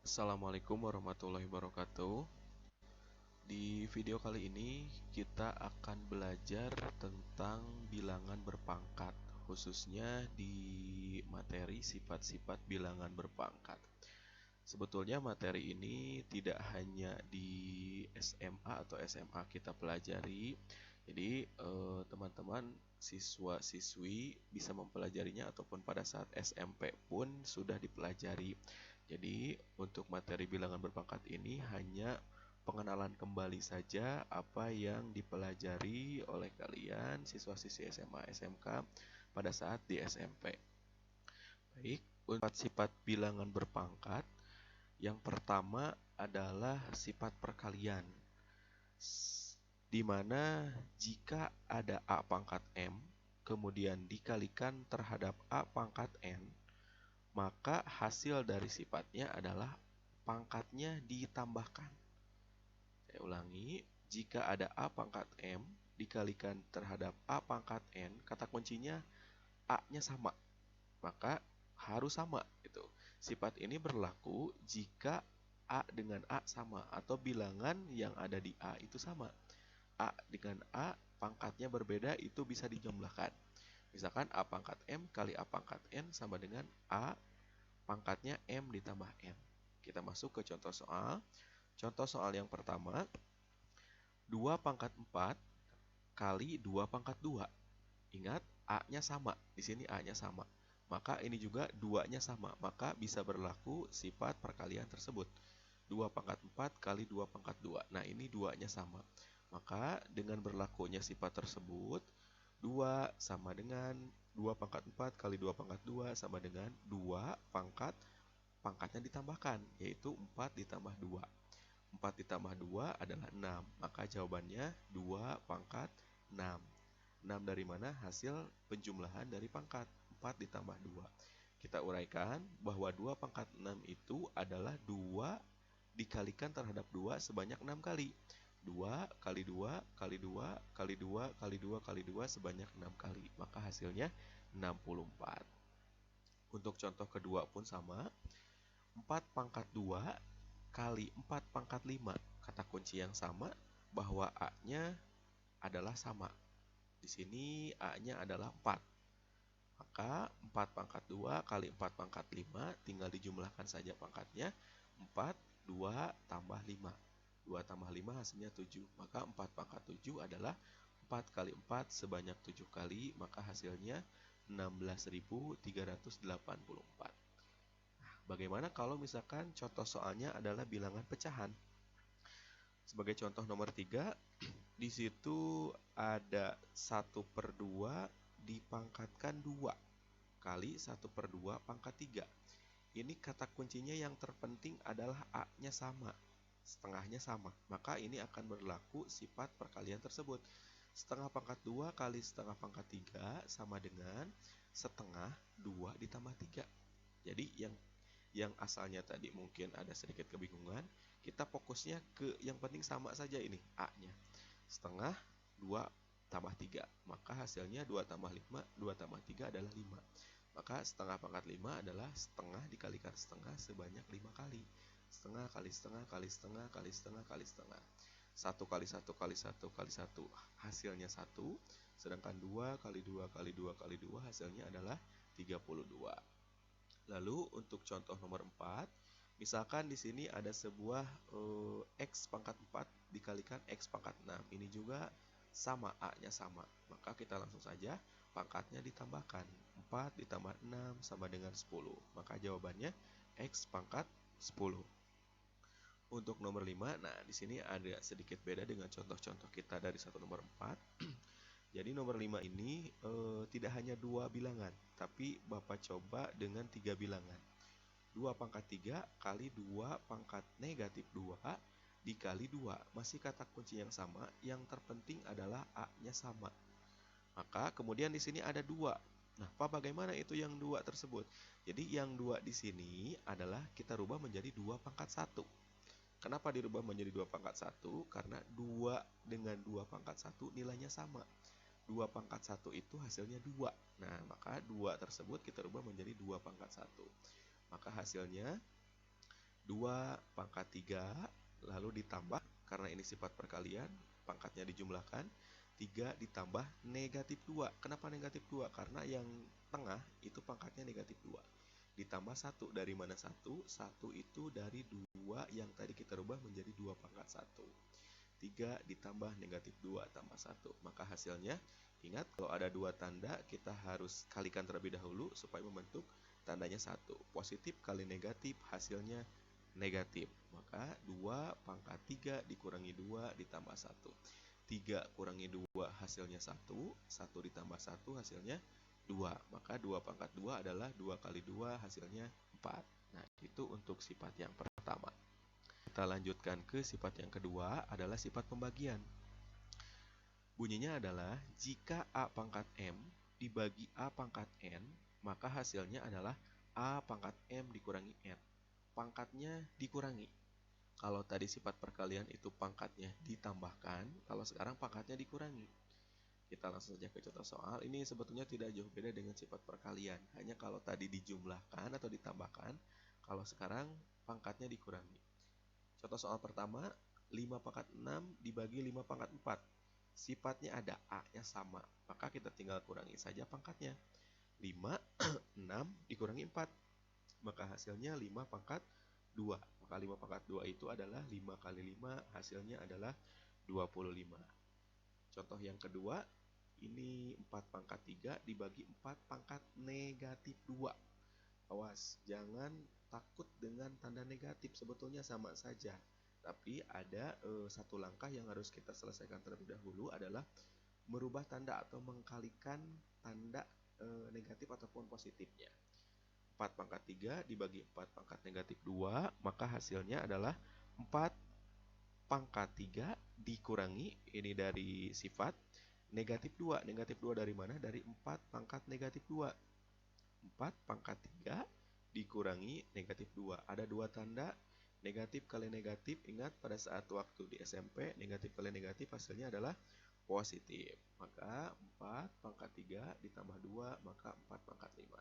Assalamualaikum warahmatullahi wabarakatuh. Di video kali ini kita akan belajar tentang bilangan berpangkat, khususnya di materi sifat-sifat bilangan berpangkat. Sebetulnya materi ini tidak hanya di SMA atau SMA kita pelajari. Jadi teman-teman siswa-siswi bisa mempelajarinya ataupun pada saat SMP pun sudah dipelajari. Jadi untuk materi bilangan berpangkat ini hanya pengenalan kembali saja apa yang dipelajari oleh kalian siswa-siswi SMA SMK pada saat di SMP. Baik, untuk sifat bilangan berpangkat yang pertama adalah sifat perkalian, di mana jika ada A pangkat M, kemudian dikalikan terhadap A pangkat N, maka hasil dari sifatnya adalah pangkatnya ditambahkan. Saya ulangi, jika ada A pangkat M dikalikan terhadap A pangkat N, kata kuncinya A-nya sama, maka harus sama gitu. Sifat ini berlaku jika A dengan A sama atau bilangan yang ada di A itu sama. A dengan A pangkatnya berbeda itu bisa dijumlahkan. Misalkan A pangkat M kali A pangkat N sama dengan A pangkatnya M ditambah N. Kita masuk ke contoh soal. Contoh soal yang pertama, 2 pangkat 4 kali 2 pangkat 2. Ingat, A-nya sama. Di sini A-nya sama. Maka ini juga 2-nya sama. Maka bisa berlaku sifat perkalian tersebut. 2 pangkat 4 kali 2 pangkat 2. Nah, ini 2-nya sama. Maka dengan berlakunya sifat tersebut, 2 sama dengan 2 pangkat 4 kali 2 pangkat 2 sama dengan 2 pangkatnya ditambahkan, yaitu 4 ditambah 2. 4 ditambah 2 adalah 6. Maka jawabannya 2 pangkat 6. 6 dari mana? Hasil penjumlahan dari pangkat 4 ditambah 2. Kita uraikan bahwa 2 pangkat 6 itu adalah 2 dikalikan terhadap 2 sebanyak 6 kali. 2 kali 2 kali 2 kali 2 kali 2 kali 2 sebanyak 6 kali. Maka hasilnya 64. Untuk contoh kedua pun sama. 4 pangkat 2 kali 4 pangkat 5. Kata kunci yang sama bahwa A-nya adalah sama. Di sini A-nya adalah 4. Maka 4 pangkat 2 kali 4 pangkat 5 tinggal dijumlahkan saja pangkatnya. 4, 2 tambah 5. 2 tambah 5 hasilnya 7. Maka 4 pangkat 7 adalah 4 kali 4 sebanyak 7 kali. Maka hasilnya 16.384. Bagaimana kalau misalkan contoh soalnya adalah bilangan pecahan? Sebagai contoh nomor 3, di situ ada 1/2 dipangkatkan 2 kali 1/2 pangkat 3. Ini kata kuncinya yang terpenting adalah A-nya sama, setengahnya sama. Maka ini akan berlaku sifat perkalian tersebut. Setengah pangkat 2 kali setengah pangkat 3 sama dengan setengah 2 ditambah 3. Jadi yang asalnya tadi mungkin ada sedikit kebingungan, kita fokusnya ke yang penting sama saja ini, A-nya. Setengah 2 tambah 3, maka hasilnya 2 tambah 5, 2 tambah 3 adalah 5. Maka setengah pangkat 5 adalah setengah dikalikan setengah sebanyak 5 kali. Setengah kali setengah kali setengah kali setengah kali setengah. 1 kali 1 kali 1 kali 1 hasilnya 1, sedangkan 2 kali 2 kali 2 kali 2 hasilnya adalah 32. Lalu untuk contoh nomor 4, misalkan di sini ada sebuah X pangkat 4 dikalikan X pangkat 6. Ini juga sama, A-nya sama. Maka kita langsung saja pangkatnya ditambahkan. 4 ditambah 6 sama dengan 10. Maka jawabannya X pangkat 10. Untuk nomor 5, nah di sini ada sedikit beda dengan contoh-contoh kita dari satu nomor 4. Jadi nomor 5 ini tidak hanya 2 bilangan, tapi Bapak coba dengan 3 bilangan. 2 pangkat 3 kali 2 pangkat negatif 2 dikali 2. Masih kata kunci yang sama, yang terpenting adalah A-nya sama. Maka kemudian di sini ada 2. Nah, bagaimana itu yang 2 tersebut? Jadi yang 2 di sini adalah kita rubah menjadi 2 pangkat 1. Kenapa dirubah menjadi 2 pangkat 1? Karena 2 dengan 2 pangkat 1 nilainya sama. 2 pangkat 1 itu hasilnya 2. Nah, maka 2 tersebut kita rubah menjadi 2 pangkat 1. Maka hasilnya 2 pangkat 3, lalu ditambah, karena ini sifat perkalian, pangkatnya dijumlahkan, 3 ditambah negatif 2. Kenapa negatif 2? Karena yang tengah itu pangkatnya negatif 2. Ditambah 1, dari mana 1? 1 itu dari 2 yang tadi kita rubah menjadi 2 pangkat 1. 3 ditambah negatif 2 tambah 1. Maka hasilnya, ingat kalau ada dua tanda, kita harus kalikan terlebih dahulu supaya membentuk tandanya 1. Positif kali negatif, hasilnya negatif. Maka 2 pangkat 3 dikurangi 2 ditambah 1. 3 kurangi 2 hasilnya 1. 1 ditambah 1 hasilnya 2. Maka 2 pangkat 2 adalah 2 kali 2 hasilnya 4. Nah, itu untuk sifat yang pertama. Kita lanjutkan ke sifat yang kedua, adalah sifat pembagian. Bunyinya adalah jika A pangkat M dibagi A pangkat N, maka hasilnya adalah A pangkat M dikurangi N. Pangkatnya dikurangi. Kalau tadi sifat perkalian itu pangkatnya ditambahkan, kalau sekarang pangkatnya dikurangi. Kita langsung saja ke contoh soal. Ini sebetulnya tidak jauh beda dengan sifat perkalian. Hanya kalau tadi dijumlahkan atau ditambahkan, kalau sekarang pangkatnya dikurangi. Contoh soal pertama, 5 pangkat 6 dibagi 5 pangkat 4. Sifatnya ada, A-nya sama. Maka kita tinggal kurangi saja pangkatnya. 5, 6 dikurangi 4. Maka hasilnya 5 pangkat 2. Maka 5 pangkat 2 itu adalah 5 kali 5, hasilnya adalah 25. Contoh yang kedua, ini 4 pangkat 3 dibagi 4 pangkat negatif 2. Awas, jangan takut dengan tanda negatif, sebetulnya sama saja. Tapi ada satu langkah yang harus kita selesaikan terlebih dahulu, adalah merubah tanda atau mengkalikan tanda negatif ataupun positifnya. 4 pangkat 3 dibagi 4 pangkat negatif 2, maka hasilnya adalah 4 pangkat 3 dikurangi, ini dari sifat, negatif 2. Negatif 2 dari mana? Dari 4 pangkat negatif 2. 4 pangkat 3 dikurangi negatif 2. Ada dua tanda, negatif kali negatif. Ingat pada saat waktu di SMP, negatif kali negatif hasilnya adalah positif. Maka 4 pangkat 3 ditambah 2, maka 4 pangkat 5.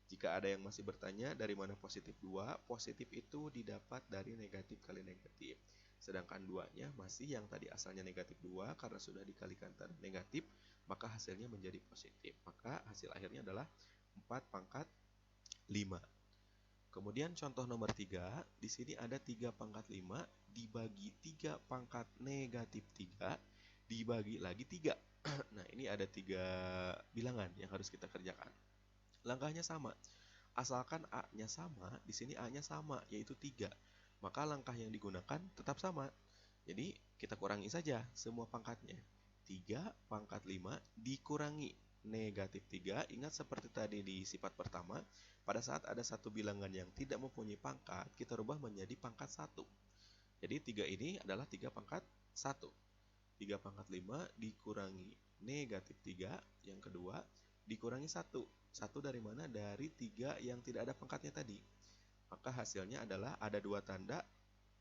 Jika ada yang masih bertanya dari mana positif 2, positif itu didapat dari negatif kali negatif. Sedangkan 2-nya masih yang tadi asalnya negatif 2, karena sudah dikalikan tanda negatif, maka hasilnya menjadi positif. Maka hasil akhirnya adalah 4 pangkat 5. Kemudian contoh nomor 3, di sini ada 3 pangkat 5 dibagi 3 pangkat negatif 3 dibagi lagi 3. Nah, ini ada 3 bilangan yang harus kita kerjakan. Langkahnya sama. Asalkan A-nya sama, di sini A-nya sama, yaitu 3. Maka langkah yang digunakan tetap sama. Jadi, kita kurangi saja semua pangkatnya. 3 pangkat 5 dikurangi negatif 3. Ingat seperti tadi di sifat pertama, pada saat ada satu bilangan yang tidak mempunyai pangkat, kita rubah menjadi pangkat 1. Jadi 3 ini adalah 3 pangkat 1. 3 pangkat 5 dikurangi negatif 3, yang kedua, dikurangi 1. 1 dari mana? Dari 3 yang tidak ada pangkatnya tadi. Maka hasilnya adalah ada dua tanda.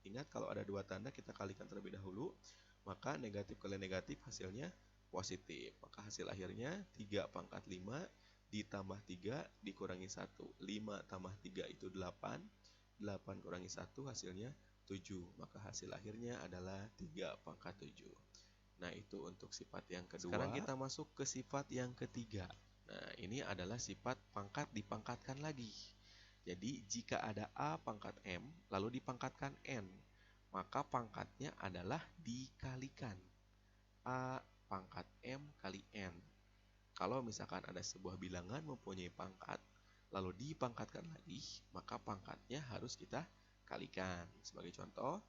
Ingat kalau ada dua tanda kita kalikan terlebih dahulu. Maka negatif kali negatif hasilnya positif. Maka hasil akhirnya 3 pangkat 5 ditambah 3 dikurangi 1. 5 tambah 3 itu 8. 8 kurangi 1 hasilnya 7. Maka hasil akhirnya adalah 3 pangkat 7. Nah, itu untuk sifat yang kedua. Sekarang kita masuk ke sifat yang ketiga. Nah, ini adalah sifat pangkat dipangkatkan lagi. Jadi, jika ada A pangkat M, lalu dipangkatkan N, maka pangkatnya adalah dikalikan. A pangkat M kali N. Kalau misalkan ada sebuah bilangan mempunyai pangkat, lalu dipangkatkan lagi, maka pangkatnya harus kita kalikan. Sebagai contoh,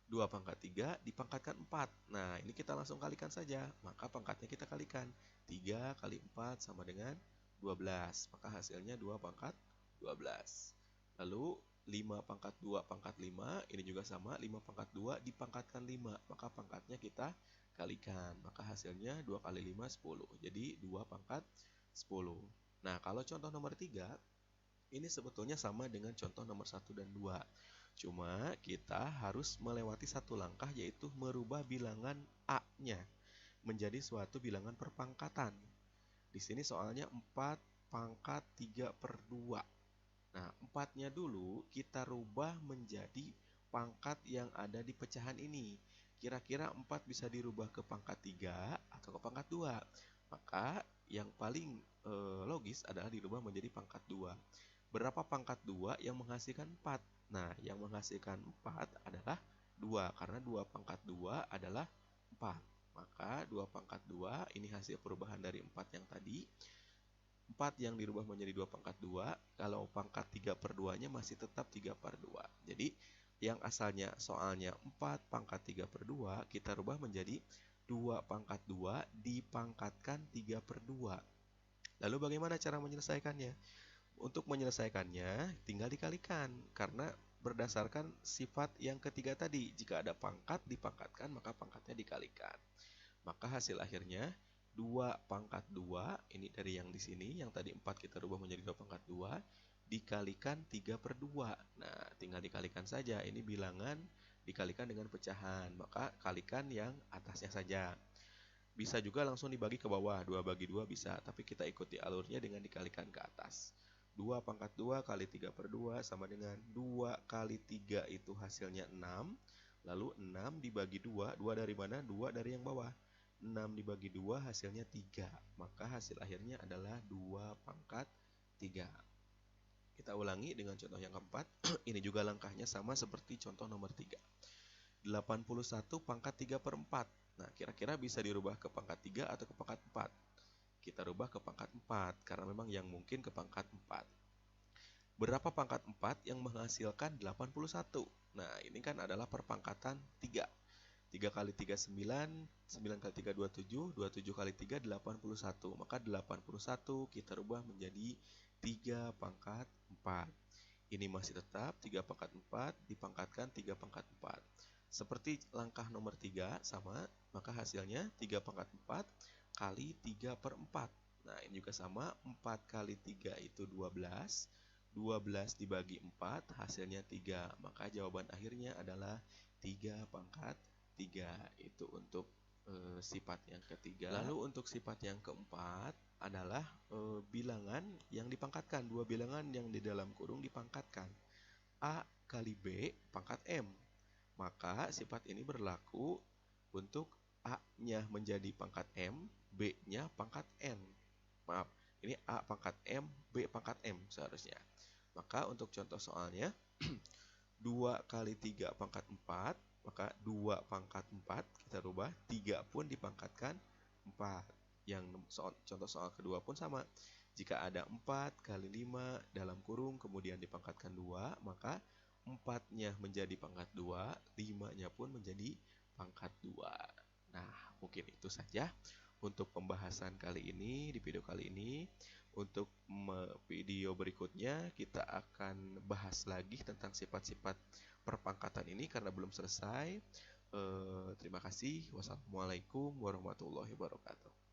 2 pangkat 3 dipangkatkan 4. Nah, ini kita langsung kalikan saja. Maka pangkatnya kita kalikan. 3 kali 4 sama dengan 12. Maka hasilnya 2 pangkat 12. Lalu 5 pangkat 2 pangkat 5. Ini juga sama. 5 pangkat 2 dipangkatkan 5. Maka pangkatnya kita kalikan. Maka hasilnya 2 kali 5, 10. Jadi 2 pangkat 10. Nah, kalau contoh nomor 3, ini sebetulnya sama dengan contoh nomor 1 dan 2. Cuma kita harus melewati satu langkah, yaitu merubah bilangan A-nya menjadi suatu bilangan perpangkatan. Di sini soalnya 4 pangkat 3 per 2. Nah, 4-nya dulu kita rubah menjadi pangkat yang ada di pecahan ini. Kira-kira 4 bisa dirubah ke pangkat 3 atau ke pangkat 2. Maka yang paling logis adalah dirubah menjadi pangkat 2. Berapa pangkat 2 yang menghasilkan 4? Nah, yang menghasilkan 4 adalah 2, karena 2 pangkat 2 adalah 4. Maka 2 pangkat 2 ini hasil perubahan dari 4 yang tadi. 4 yang dirubah menjadi 2 pangkat 2, kalau pangkat 3 per 2-nya masih tetap 3 per 2. Jadi, yang asalnya soalnya 4 pangkat 3 per 2, kita rubah menjadi 2 pangkat 2 dipangkatkan 3 per 2. Lalu bagaimana cara menyelesaikannya? Untuk menyelesaikannya, tinggal dikalikan, karena berdasarkan sifat yang ketiga tadi. Jika ada pangkat dipangkatkan, maka pangkatnya dikalikan. Maka hasil akhirnya 2 pangkat 2, ini dari yang di sini, yang tadi 4 kita rubah menjadi 2 pangkat 2, dikalikan 3 per 2. Nah, tinggal dikalikan saja, ini bilangan dikalikan dengan pecahan, maka kalikan yang atasnya saja. Bisa juga langsung dibagi ke bawah, 2 bagi 2 bisa, tapi kita ikuti alurnya dengan dikalikan ke atas. 2 pangkat 2 kali 3 per 2 sama dengan 2 kali 3 itu hasilnya 6. Lalu 6 dibagi 2, 2 dari mana? 2 dari yang bawah. 6 dibagi 2 hasilnya 3. Maka hasil akhirnya adalah 2 pangkat 3. Kita ulangi dengan contoh yang keempat. Ini juga langkahnya sama seperti contoh nomor 3. 81 pangkat 3 per 4. Nah, kira-kira bisa dirubah ke pangkat 3 atau ke pangkat 4? Kita rubah ke pangkat 4, karena memang yang mungkin ke pangkat 4. Berapa pangkat 4 yang menghasilkan 81? Nah, ini kan adalah perpangkatan 3. 3 kali 3 9, 9 kali 3 27, 27 kali 3 81. Maka 81 kita rubah menjadi 3 pangkat 4. Ini masih tetap 3 pangkat 4 dipangkatkan 3 pangkat 4. Seperti langkah nomor 3 sama, maka hasilnya 3 pangkat 4 kali 3 per 4. Nah, ini juga sama, 4 kali 3 itu 12. 12 dibagi 4 hasilnya 3. Maka jawaban akhirnya adalah 3 pangkat 3. Itu untuk sifat yang ketiga. Lalu untuk sifat yang keempat adalah bilangan yang dipangkatkan. Dua bilangan yang di dalam kurung dipangkatkan. A kali B pangkat M. Maka sifat ini berlaku untuk A-nya menjadi pangkat M, B-nya pangkat N. Maaf, ini A pangkat M, B pangkat M seharusnya. Maka untuk contoh soalnya, 2 kali 3 pangkat 4, maka 2 pangkat 4 kita rubah, 3 pun dipangkatkan 4. Yang contoh soal kedua pun sama. Jika ada 4 kali 5 dalam kurung kemudian dipangkatkan 2, maka 4-nya menjadi pangkat 2, 5-nya pun menjadi pangkat 2. Nah, mungkin itu saja untuk pembahasan kali ini, di video kali ini. Untuk video berikutnya kita akan bahas lagi tentang sifat-sifat perpangkatan ini karena belum selesai. Terima kasih. Wassalamualaikum warahmatullahi wabarakatuh.